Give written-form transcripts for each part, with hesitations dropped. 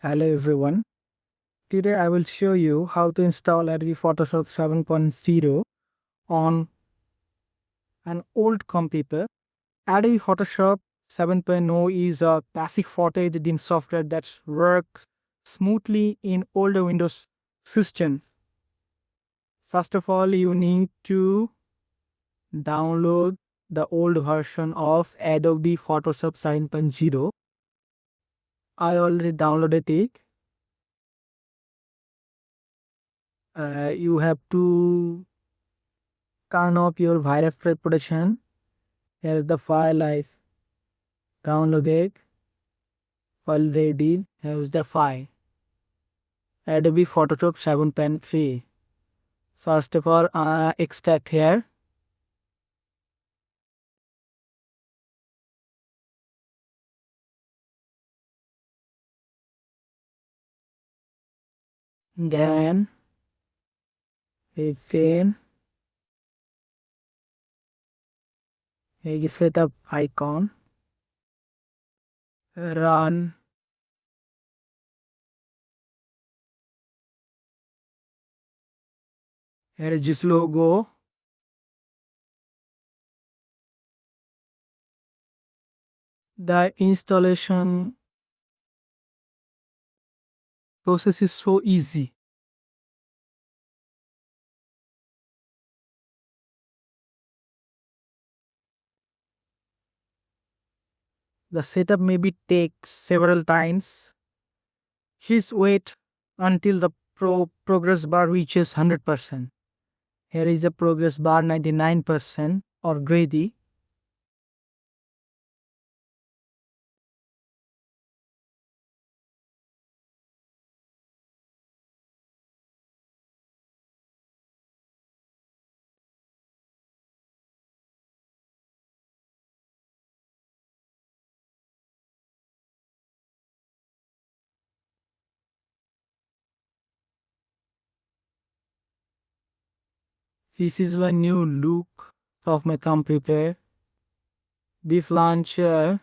Hello everyone. Today I will show you how to install Adobe Photoshop 7.0 on an old computer. Adobe Photoshop 7.0 is a classic photo editing software that works smoothly in older Windows systems. First of all, you need to download the old version of Adobe Photoshop 7.0. I already downloaded it. You have to turn off your virus protection. Here is the file I downloaded. File ready. Here is the file. Adobe Photoshop 7.3. First of all, extract here. Then open. Here is setup icon. Run. Here is this logo. The installation process is so easy. The setup maybe takes several times. Just wait until the progress bar reaches 100%. Here is the progress bar 99% or ready. This is the new look of my computer. This launcher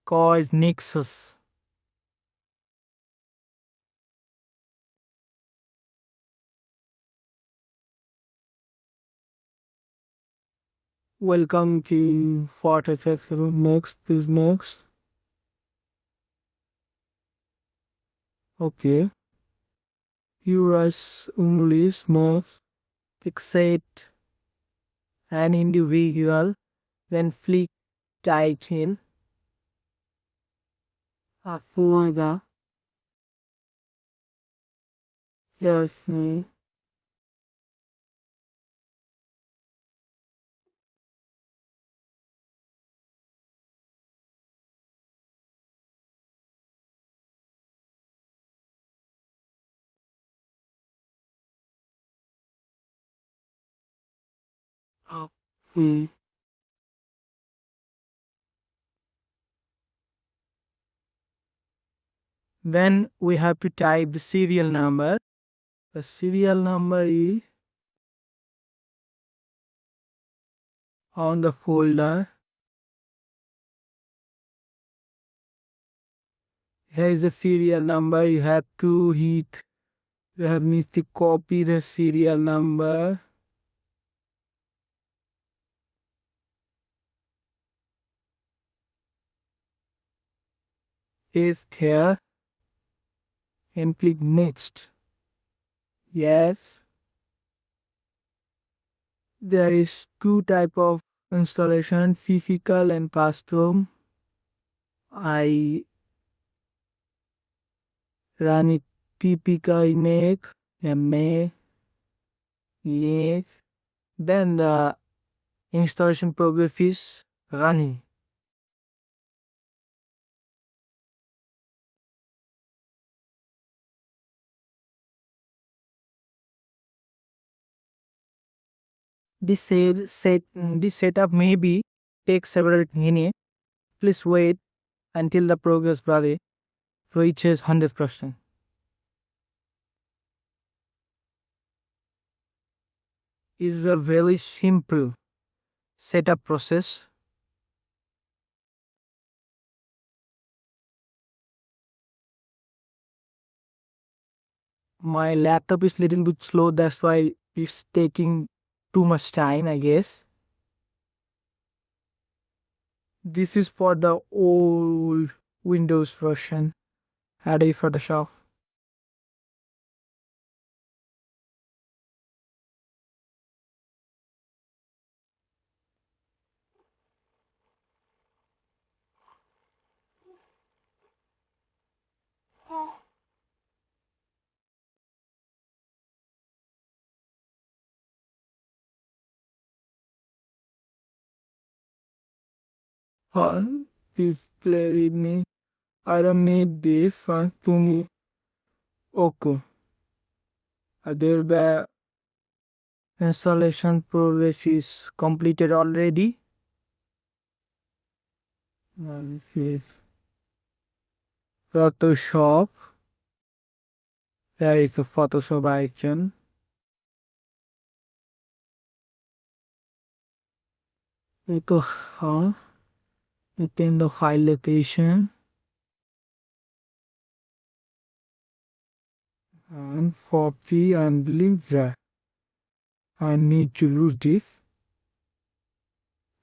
called Nexus. Welcome to Photoshop next business. Okay. Here is English most fixate an individual when flick title. Afuaga. Yes, me. Okay. Then we have to type the serial number. The serial number is on the folder. Here is the serial number. You have to hit. You have need to copy the serial number. Is here and click next. Yes. There is two type of installation, physical and custom. I run it PPK make MA. Yes. Then the installation progress is running. This setup maybe takes several minutes. Please wait until the progress bar reaches 100%. It's a very simple setup process. My laptop is little bit slow, that's why it's taking too much time, I guess. This is for the old Windows version, Adobe Photoshop. Please play with me. I don't need this one to me. Okay. There installation progress is completed already. This is Photoshop. There is a Photoshop icon. Click on within the file location and copy and link that. I need to lose this.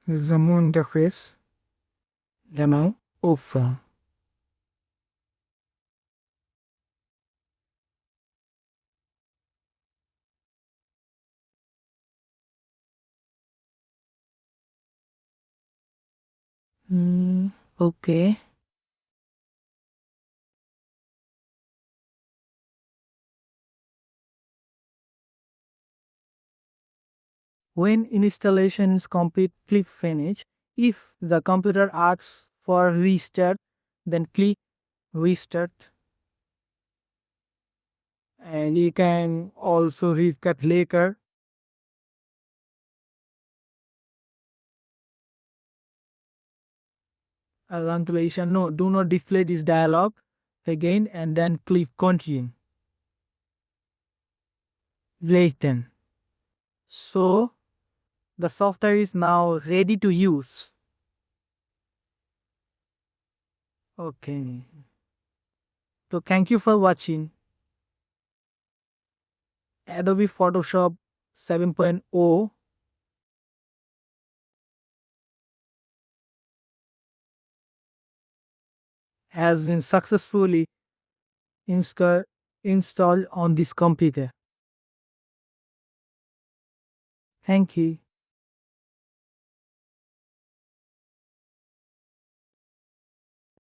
This is the more interface. Demo open. Okay. When installation is completely finished, if the computer asks for restart, then click restart. And you can also restart later. Congratulations. No, do not display this dialog again and then click continue. Later. So the software is now ready to use. Okay. So thank you for watching. Adobe Photoshop 7.0 has been successfully installed on this computer. Thank you.